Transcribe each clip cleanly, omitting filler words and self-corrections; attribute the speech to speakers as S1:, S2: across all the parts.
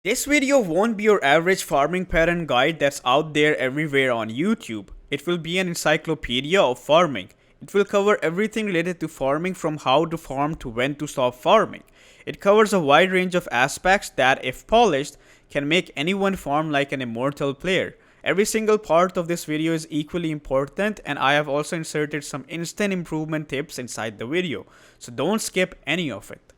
S1: This video won't be your average farming pattern guide that's out there everywhere on YouTube. It will be an encyclopedia of farming. It will cover everything related to farming, from how to farm to when to stop farming. It covers a wide range of aspects that, if polished, can make anyone farm like an immortal player. Every single part of this video is equally important, and I have also inserted some instant improvement tips inside the video, so don't skip any of it.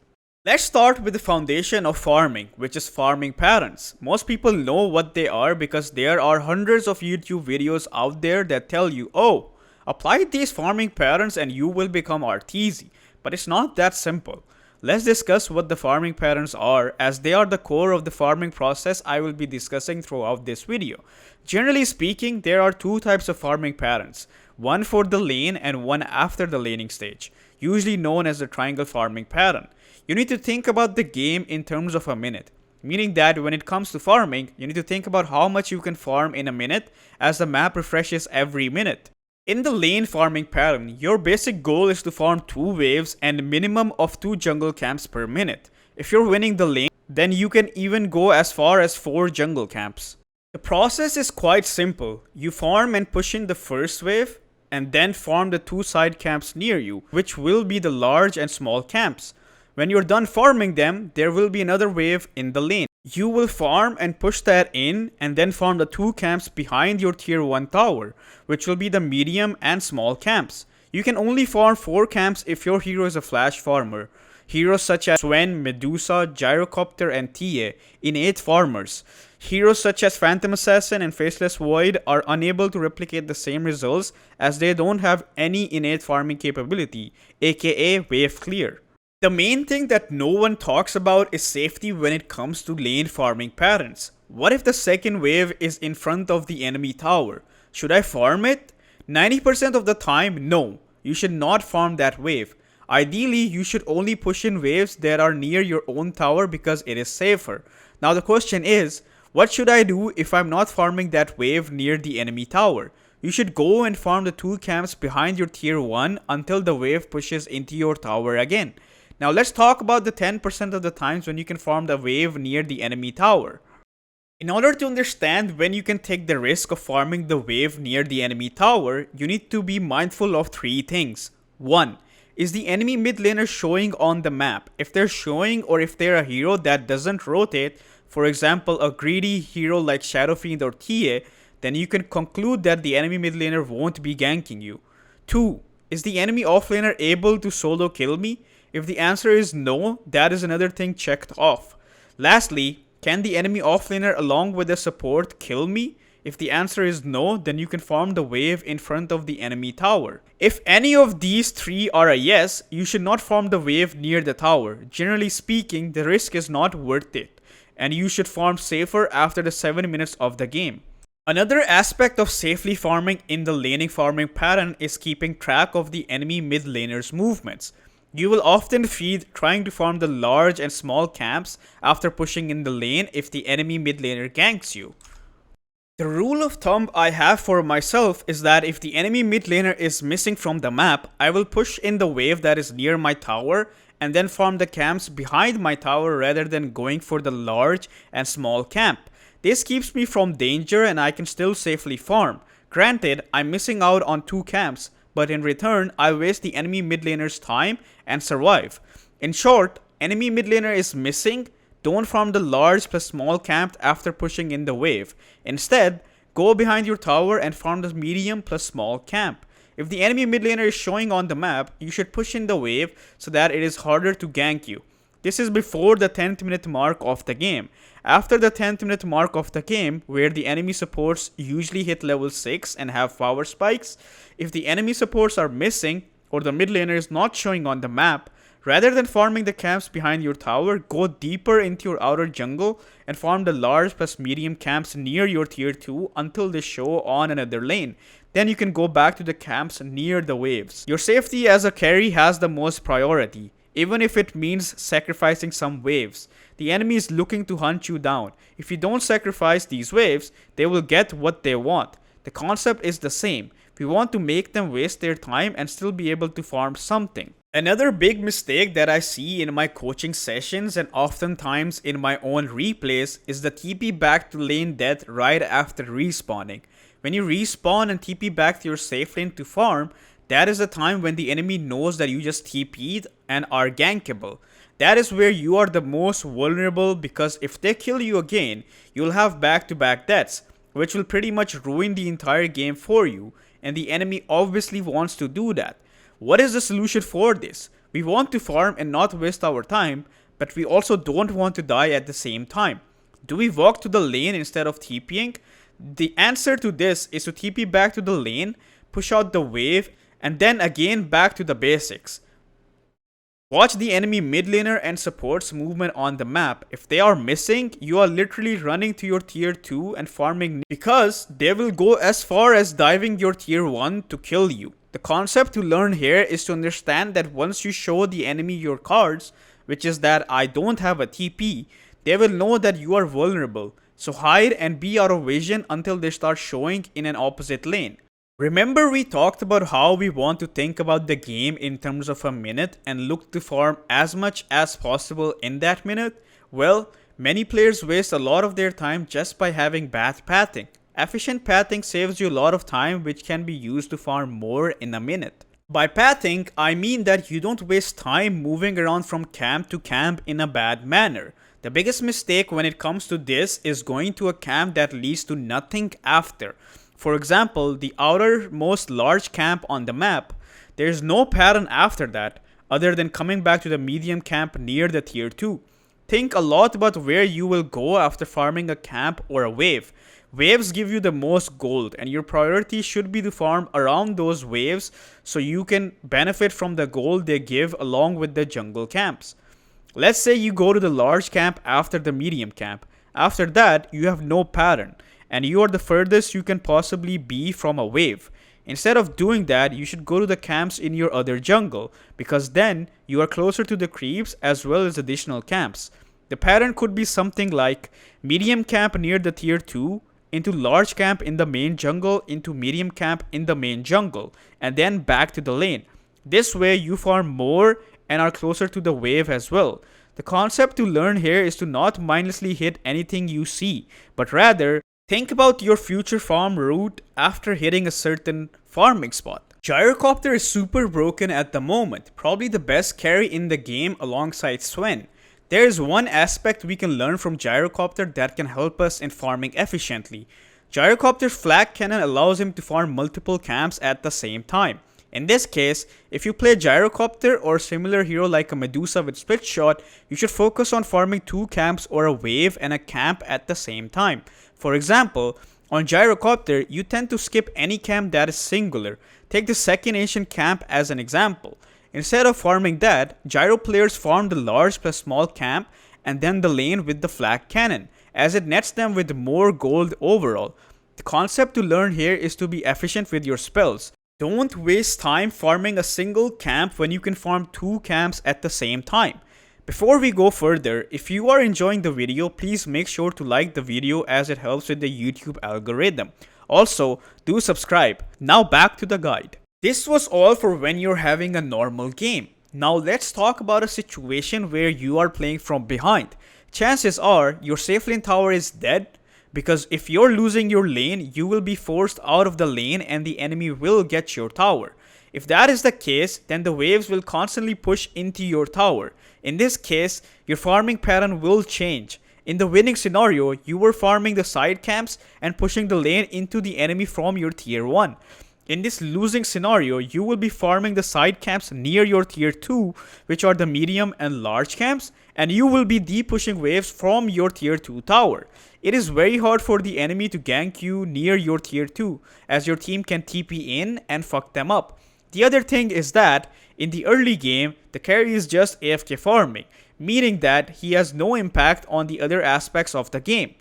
S1: Let's start with the foundation of farming, which is farming patterns. Most people know what they are because there are hundreds of YouTube videos out there that tell you, oh, apply these farming patterns and you will become artsy. But it's not that simple. Let's discuss what the farming patterns are, as they are the core of the farming process I will be discussing throughout this video. Generally speaking, there are two types of farming patterns, one for the lane and one after the laning stage, usually known as the triangle farming pattern. You need to think about the game in terms of a minute, meaning that when it comes to farming, you need to think about how much you can farm in a minute, as the map refreshes every minute. In the lane farming pattern, your basic goal is to farm 2 waves and a minimum of 2 jungle camps per minute. If you're winning the lane, then you can even go as far as 4 jungle camps. The process is quite simple. You farm and push in the first wave, and then farm the 2 side camps near you, which will be the large and small camps. When you're done farming them, there will be another wave in the lane. You will farm and push that in, and then farm the 2 camps behind your tier 1 tower, which will be the medium and small camps. You can only farm 4 camps if your hero is a flash farmer. Heroes such as Swen, Medusa, Gyrocopter, and Tia, innate farmers. Heroes such as Phantom Assassin and Faceless Void are unable to replicate the same results, as they don't have any innate farming capability, aka wave clear. The main thing that no one talks about is safety when it comes to lane farming patterns. What if the second wave is in front of the enemy tower? Should I farm it? 90% of the time, no. You should not farm that wave. Ideally, you should only push in waves that are near your own tower because it is safer. Now the question is, what should I do if I'm not farming that wave near the enemy tower? You should go and farm the 2 camps behind your tier 1 until the wave pushes into your tower again. Now let's talk about the 10% of the times when you can farm the wave near the enemy tower. In order to understand when you can take the risk of farming the wave near the enemy tower, you need to be mindful of 3 things. 1. Is the enemy mid laner showing on the map? If they're showing, or if they're a hero that doesn't rotate, for example a greedy hero like Shadow Fiend or Tia, then you can conclude that the enemy mid laner won't be ganking you. 2. Is the enemy offlaner able to solo kill me? If the answer is no, that is another thing checked off. Lastly, can the enemy offlaner along with the support kill me? If the answer is no, then you can farm the wave in front of the enemy tower. If any of these 3 are a yes, you should not farm the wave near the tower. Generally speaking, the risk is not worth it, and you should farm safer after the 7 minutes of the game. Another aspect of safely farming in the laning farming pattern is keeping track of the enemy mid laner's movements. You will often feed trying to farm the large and small camps after pushing in the lane if the enemy mid laner ganks you. The rule of thumb I have for myself is that if the enemy mid laner is missing from the map, I will push in the wave that is near my tower and then farm the camps behind my tower rather than going for the large and small camp. This keeps me from danger and I can still safely farm. Granted, I'm missing out on 2 camps, but in return, I waste the enemy mid laner's time and survive. In short, enemy mid laner is missing, don't farm the large plus small camp after pushing in the wave. Instead, go behind your tower and farm the medium plus small camp. If the enemy mid laner is showing on the map, you should push in the wave so that it is harder to gank you. This is before the 10th minute mark of the game. After the 10th minute mark of the game, where the enemy supports usually hit level 6 and have power spikes, if the enemy supports are missing or the mid laner is not showing on the map, rather than farming the camps behind your tower, go deeper into your outer jungle and farm the large plus medium camps near your tier 2 until they show on another lane. Then you can go back to the camps near the waves. Your safety as a carry has the most priority, even if it means sacrificing some waves. The enemy is looking to hunt you down. If you don't sacrifice these waves, they will get what they want. The concept is the same. We want to make them waste their time and still be able to farm something. Another big mistake that I see in my coaching sessions and oftentimes in my own replays is the TP back to lane death right after respawning. When you respawn and TP back to your safe lane to farm, that is the time when the enemy knows that you just TP'd and are gankable. That is where you are the most vulnerable, because if they kill you again, you'll have back-to-back deaths, which will pretty much ruin the entire game for you, and the enemy obviously wants to do that. What is the solution for this? We want to farm and not waste our time, but we also don't want to die at the same time. Do we walk to the lane instead of TPing? The answer to this is to TP back to the lane, push out the wave, and then again back to the basics. Watch the enemy mid laner and supports movement on the map. If they are missing, you are literally running to your tier 2 and farming, because they will go as far as diving your tier 1 to kill you. The concept to learn here is to understand that once you show the enemy your cards, which is that I don't have a TP, they will know that you are vulnerable. So hide and be out of vision until they start showing in an opposite lane. Remember, we talked about how we want to think about the game in terms of a minute and look to farm as much as possible in that minute? Well, many players waste a lot of their time just by having bad pathing. Efficient pathing saves you a lot of time, which can be used to farm more in a minute. By pathing, I mean that you don't waste time moving around from camp to camp in a bad manner. The biggest mistake when it comes to this is going to a camp that leads to nothing after. For example, the outermost large camp on the map, there is no pattern after that other than coming back to the medium camp near the tier 2. Think a lot about where you will go after farming a camp or a wave. Waves give you the most gold, and your priority should be to farm around those waves so you can benefit from the gold they give along with the jungle camps. Let's say you go to the large camp after the medium camp. After that, you have no pattern, and you are the furthest you can possibly be from a wave. Instead of doing that, you should go to the camps in your other jungle, because then you are closer to the creeps as well as additional camps. The pattern could be something like medium camp near the tier 2, into large camp in the main jungle, into medium camp in the main jungle, and then back to the lane. This way you farm more and are closer to the wave as well. The concept to learn here is to not mindlessly hit anything you see, but rather think about your future farm route after hitting a certain farming spot. Gyrocopter is super broken at the moment, probably the best carry in the game alongside Sven. There is one aspect we can learn from Gyrocopter that can help us in farming efficiently. Gyrocopter's flag cannon allows him to farm multiple camps at the same time. In this case, if you play Gyrocopter or similar hero like a Medusa with split shot, you should focus on farming 2 camps or a wave and a camp at the same time. For example, on Gyrocopter, you tend to skip any camp that is singular. Take the second ancient camp as an example. Instead of farming that, Gyro players farm the large plus small camp and then the lane with the flag cannon, as it nets them with more gold overall. The concept to learn here is to be efficient with your spells. Don't waste time farming a single camp when you can farm 2 camps at the same time. Before we go further, if you are enjoying the video, please make sure to like the video as it helps with the YouTube algorithm. Also, do subscribe. Now back to the guide. This was all for when you're having a normal game. Now let's talk about a situation where you are playing from behind. Chances are your safe lane tower is dead, because if you're losing your lane, you will be forced out of the lane and the enemy will get your tower. If that is the case, then the waves will constantly push into your tower. In this case, your farming pattern will change. In the winning scenario, you were farming the side camps and pushing the lane into the enemy from your tier 1. In this losing scenario, you will be farming the side camps near your tier 2, which are the medium and large camps, and you will be de-pushing waves from your tier 2 tower. It is very hard for the enemy to gank you near your tier 2, as your team can TP in and fuck them up. The other thing is that, in the early game, the carry is just AFK farming, meaning that he has no impact on the other aspects of the game.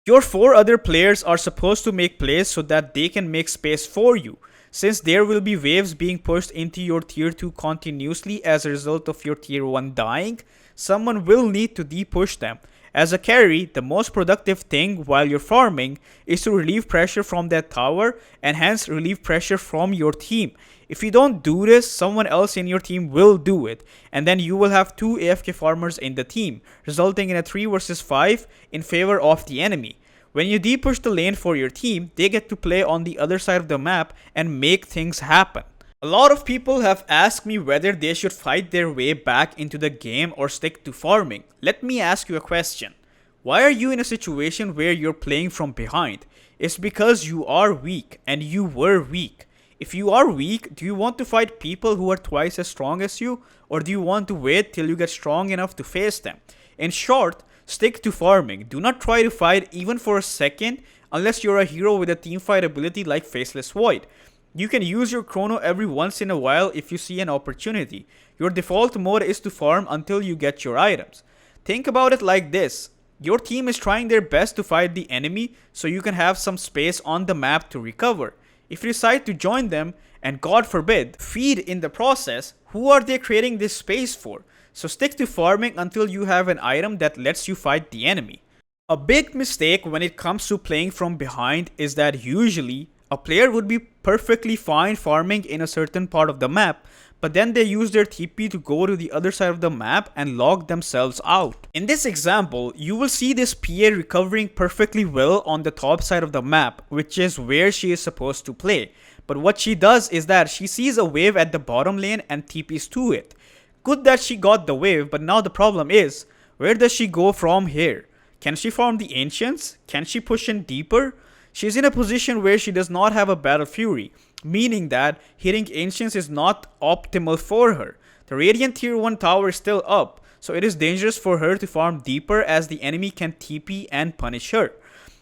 S1: Your 4 other players are supposed to make plays so that they can make space for you. Since there will be waves being pushed into your tier 2 continuously as a result of your tier 1 dying, someone will need to de-push them. As a carry, the most productive thing while you're farming is to relieve pressure from that tower and hence relieve pressure from your team. If you don't do this, someone else in your team will do it, and then you will have 2 AFK farmers in the team, resulting in a 3 versus 5 in favor of the enemy. When you depush the lane for your team, they get to play on the other side of the map and make things happen. A lot of people have asked me whether they should fight their way back into the game or stick to farming. Let me ask you a question. Why are you in a situation where you're playing from behind? It's because you are weak, and you were weak. If you are weak, do you want to fight people who are twice as strong as you, or do you want to wait till you get strong enough to face them? In short, stick to farming. Do not try to fight even for a second unless you're a hero with a teamfight ability like Faceless Void. You can use your chrono every once in a while if you see an opportunity. Your default mode is to farm until you get your items. Think about it like this. Your team is trying their best to fight the enemy so you can have some space on the map to recover. If you decide to join them, and God forbid, feed in the process, who are they creating this space for? So stick to farming until you have an item that lets you fight the enemy. A big mistake when it comes to playing from behind is that usually a player would be perfectly fine farming in a certain part of the map, but then they use their TP to go to the other side of the map and log themselves out. In this example, you will see this PA recovering perfectly well on the top side of the map, which is where she is supposed to play. But what she does is that she sees a wave at the bottom lane and TPs to it. Good that she got the wave, but now the problem is, where does she go from here? Can she farm the Ancients? Can she push in deeper? She's in a position where she does not have a Battle Fury, meaning that hitting Ancients is not optimal for her. The Radiant tier 1 tower is still up, so it is dangerous for her to farm deeper as the enemy can TP and punish her.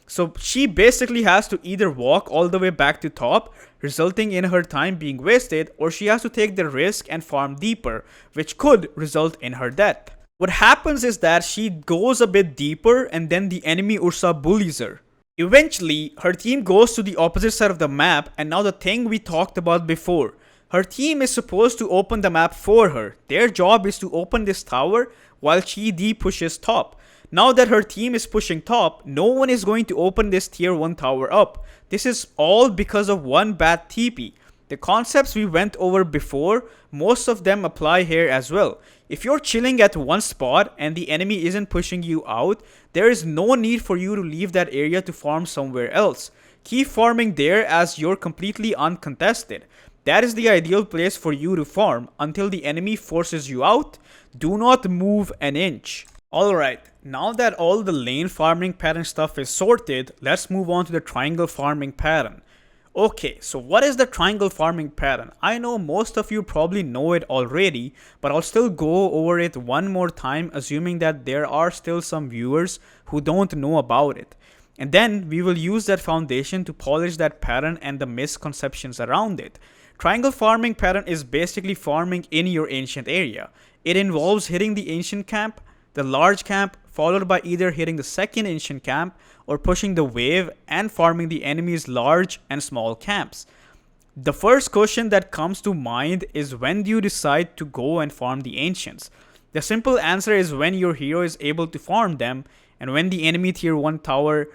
S1: So she basically has to either walk all the way back to top, resulting in her time being wasted, or she has to take the risk and farm deeper, which could result in her death. What happens is that she goes a bit deeper and then the enemy Ursa bullies her. Eventually, her team goes to the opposite side of the map, and now the thing we talked about before. Her team is supposed to open the map for her. Their job is to open this tower while she pushes top. Now that her team is pushing top, no one is going to open this tier 1 tower up. This is all because of one bad TP. The concepts we went over before, most of them apply here as well. If you're chilling at one spot and the enemy isn't pushing you out, there is no need for you to leave that area to farm somewhere else. Keep farming there as you're completely uncontested. That is the ideal place for you to farm until the enemy forces you out. Do not move an inch. Alright, now that all the lane farming pattern stuff is sorted, let's move on to the triangle farming pattern. Okay, so what is the triangle farming pattern? I know most of you probably know it already, but I'll still go over it one more time, assuming that there are still some viewers who don't know about it. And then we will use that foundation to polish that pattern and the misconceptions around it. Triangle farming pattern is basically farming in your ancient area. It involves hitting the ancient camp, the large camp, followed by either hitting the second ancient camp or pushing the wave and farming the enemy's large and small camps. The first question that comes to mind is, when do you decide to go and farm the ancients? The simple answer is when your hero is able to farm them and when the enemy tier 1 tower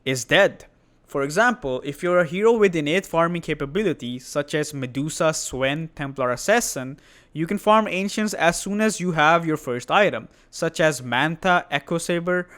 S1: is dead. For example, if you're a hero with innate farming capabilities such as Medusa, Swen, Templar Assassin, you can farm Ancients as soon as you have your first item, such as Manta, Echo Saber,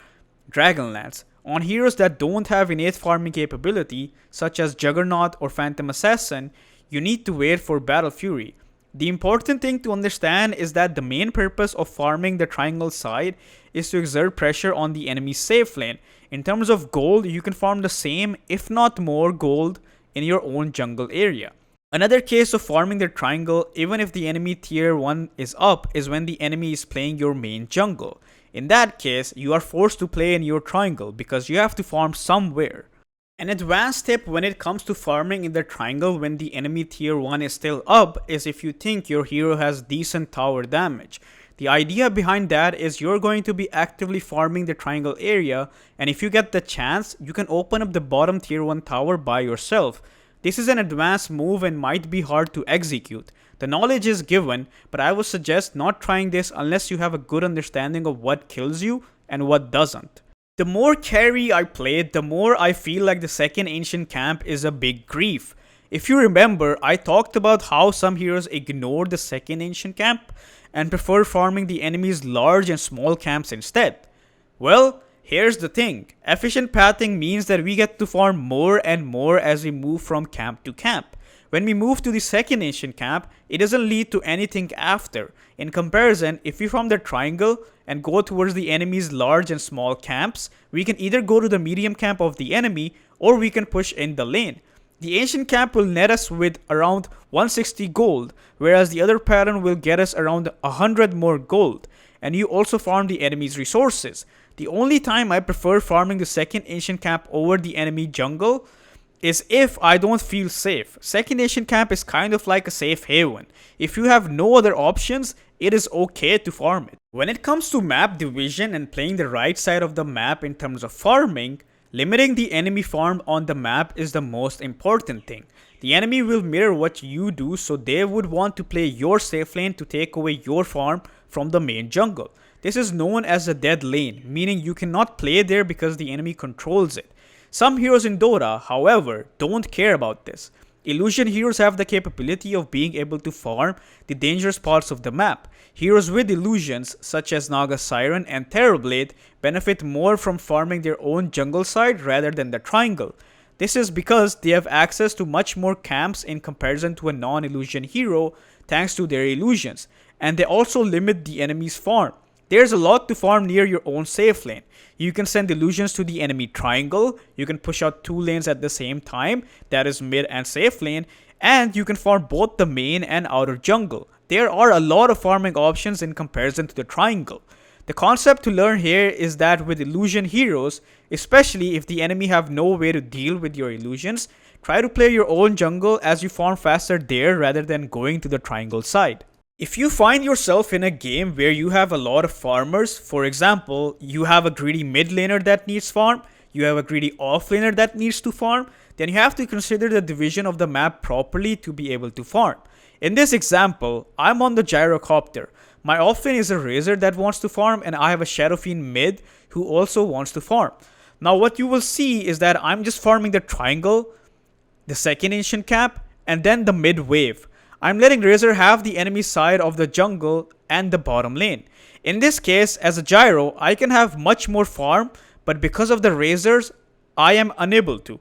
S1: Dragonlance. On heroes that don't have innate farming capability, such as Juggernaut or Phantom Assassin, you need to wait for Battle Fury. The important thing to understand is that the main purpose of farming the triangle side is to exert pressure on the enemy's safe lane. In terms of gold, you can farm the same, if not more gold, in your own jungle area. Another case of farming the triangle, even if the enemy tier 1 is up, is when the enemy is playing your main jungle. In that case, you are forced to play in your triangle because you have to farm somewhere. An advanced tip when it comes to farming in the triangle when the enemy tier 1 is still up is if you think your hero has decent tower damage. The idea behind that is you're going to be actively farming the triangle area, and if you get the chance, you can open up the bottom tier 1 tower by yourself. This is an advanced move and might be hard to execute. The knowledge is given, but I would suggest not trying this unless you have a good understanding of what kills you and what doesn't. The more carry I played, the more I feel like the second ancient camp is a big grief. If you remember, I talked about how some heroes ignore the second ancient camp and prefer farming the enemy's large and small camps instead. Well, here's the thing. Efficient pathing means that we get to farm more and more as we move from camp to camp. When we move to the second ancient camp, it doesn't lead to anything after. In comparison, if we farm the triangle and go towards the enemy's large and small camps, we can either go to the medium camp of the enemy or we can push in the lane. The ancient camp will net us with around 160 gold, whereas the other pattern will get us around 100 more gold. And you also farm the enemy's resources. The only time I prefer farming the second ancient camp over the enemy jungle is if I don't feel safe. Second ancient camp is kind of like a safe haven. If you have no other options, it is okay to farm it. When it comes to map division and playing the right side of the map in terms of farming, limiting the enemy farm on the map is the most important thing. The enemy will mirror what you do, so they would want to play your safe lane to take away your farm from the main jungle. This is known as the dead lane, meaning you cannot play there because the enemy controls it. Some heroes in Dota, however, don't care about this. Illusion heroes have the capability of being able to farm the dangerous parts of the map. Heroes with illusions, such as Naga Siren and Terrorblade, benefit more from farming their own jungle side rather than the triangle. This is because they have access to much more camps in comparison to a non-illusion hero thanks to their illusions, and they also limit the enemy's farm. There's a lot to farm near your own safe lane. You can send illusions to the enemy triangle, you can push out two lanes at the same time, that is mid and safe lane, and you can farm both the main and outer jungle. There are a lot of farming options in comparison to the triangle. The concept to learn here is that with illusion heroes, especially if the enemy have no way to deal with your illusions, try to play your own jungle as you farm faster there rather than going to the triangle side. If you find yourself in a game where you have a lot of farmers, for example, you have a greedy mid laner that needs farm, you have a greedy off laner that needs to farm, then you have to consider the division of the map properly to be able to farm. In this example, I'm on the gyrocopter. My off lane is a Razor that wants to farm, and I have a Shadow Fiend mid who also wants to farm. Now what you will see is that I'm just farming the triangle, the second ancient cap, and then the mid wave. I'm letting Razor have the enemy side of the jungle and the bottom lane. In this case, as a gyro, I can have much more farm, but because of the Razors, I am unable to.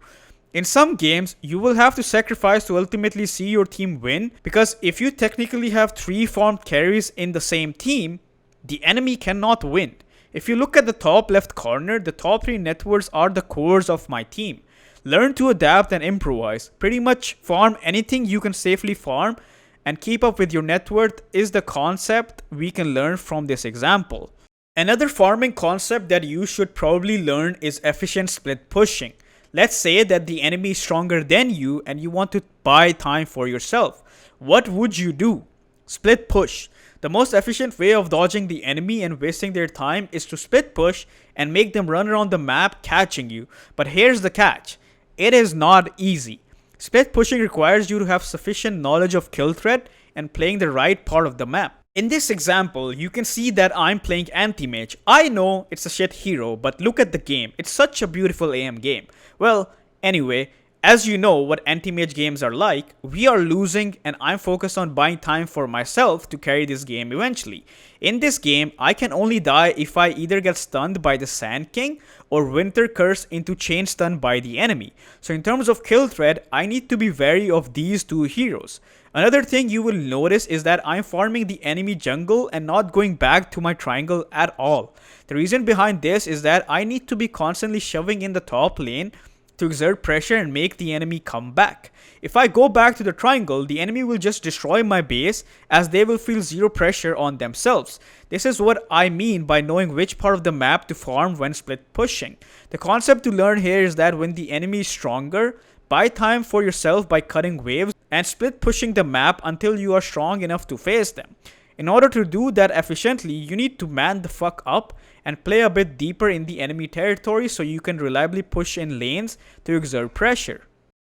S1: In some games, you will have to sacrifice to ultimately see your team win, because if you technically have 3 farmed carries in the same team, the enemy cannot win. If you look at the top left corner, the top 3 networks are the cores of my team. Learn to adapt and improvise. Pretty much farm anything you can safely farm and keep up with your net worth is the concept we can learn from this example. Another farming concept that you should probably learn is efficient split pushing. Let's say that the enemy is stronger than you and you want to buy time for yourself. What would you do? Split push. The most efficient way of dodging the enemy and wasting their time is to split push and make them run around the map catching you. But here's the catch. It is not easy. Split pushing requires you to have sufficient knowledge of kill threat and playing the right part of the map. In this example, you can see that I'm playing anti-mage. I know it's a shit hero, but look at the game. It's such a beautiful AM game. Well, anyway, as you know what anti-mage games are like, we are losing and I'm focused on buying time for myself to carry this game eventually. In this game, I can only die if I either get stunned by the Sand King or Winter Curse into chain stun by the enemy. So in terms of kill threat, I need to be wary of these 2 heroes. Another thing you will notice is that I'm farming the enemy jungle and not going back to my triangle at all. The reason behind this is that I need to be constantly shoving in the top lane to exert pressure and make the enemy come back. If I go back to the triangle, the enemy will just destroy my base as they will feel zero pressure on themselves. This is what I mean by knowing which part of the map to farm when split pushing. The concept to learn here is that when the enemy is stronger, buy time for yourself by cutting waves and split pushing the map until you are strong enough to face them. In order to do that efficiently, you need to man the fuck up and play a bit deeper in the enemy territory so you can reliably push in lanes to exert pressure.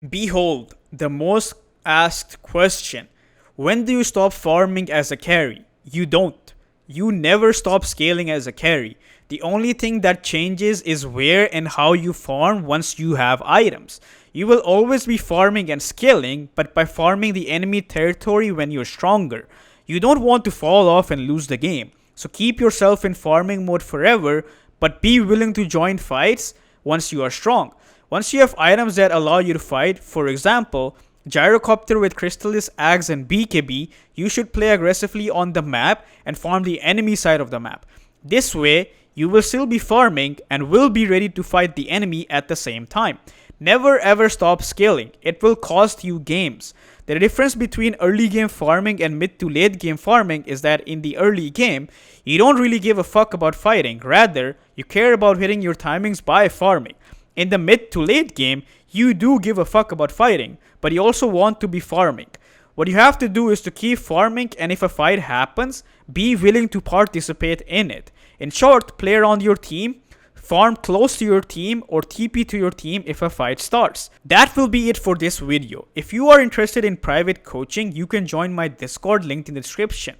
S1: Behold, the most asked question. When do you stop farming as a carry? You don't. You never stop scaling as a carry. The only thing that changes is where and how you farm once you have items. You will always be farming and scaling, but by farming the enemy territory when you're stronger. You don't want to fall off and lose the game. So keep yourself in farming mode forever, but be willing to join fights once you are strong. Once you have items that allow you to fight, for example, Gyrocopter with Crystallis, Axe, and BKB, you should play aggressively on the map and farm the enemy side of the map. This way, you will still be farming and will be ready to fight the enemy at the same time. Never ever stop scaling, it will cost you games. The difference between early game farming and mid to late game farming is that in the early game, you don't really give a fuck about fighting, rather, you care about hitting your timings by farming. In the mid to late game, you do give a fuck about fighting, but you also want to be farming. What you have to do is to keep farming, and if a fight happens, be willing to participate in it. In short, play around your team, farm close to your team, or TP to your team if a fight starts. That will be it for this video. If you are interested in private coaching, you can join my Discord linked in the description.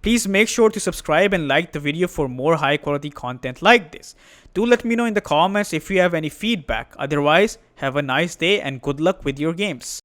S1: Please make sure to subscribe and like the video for more high quality content like this. Do let me know in the comments if you have any feedback. Otherwise, have a nice day and good luck with your games.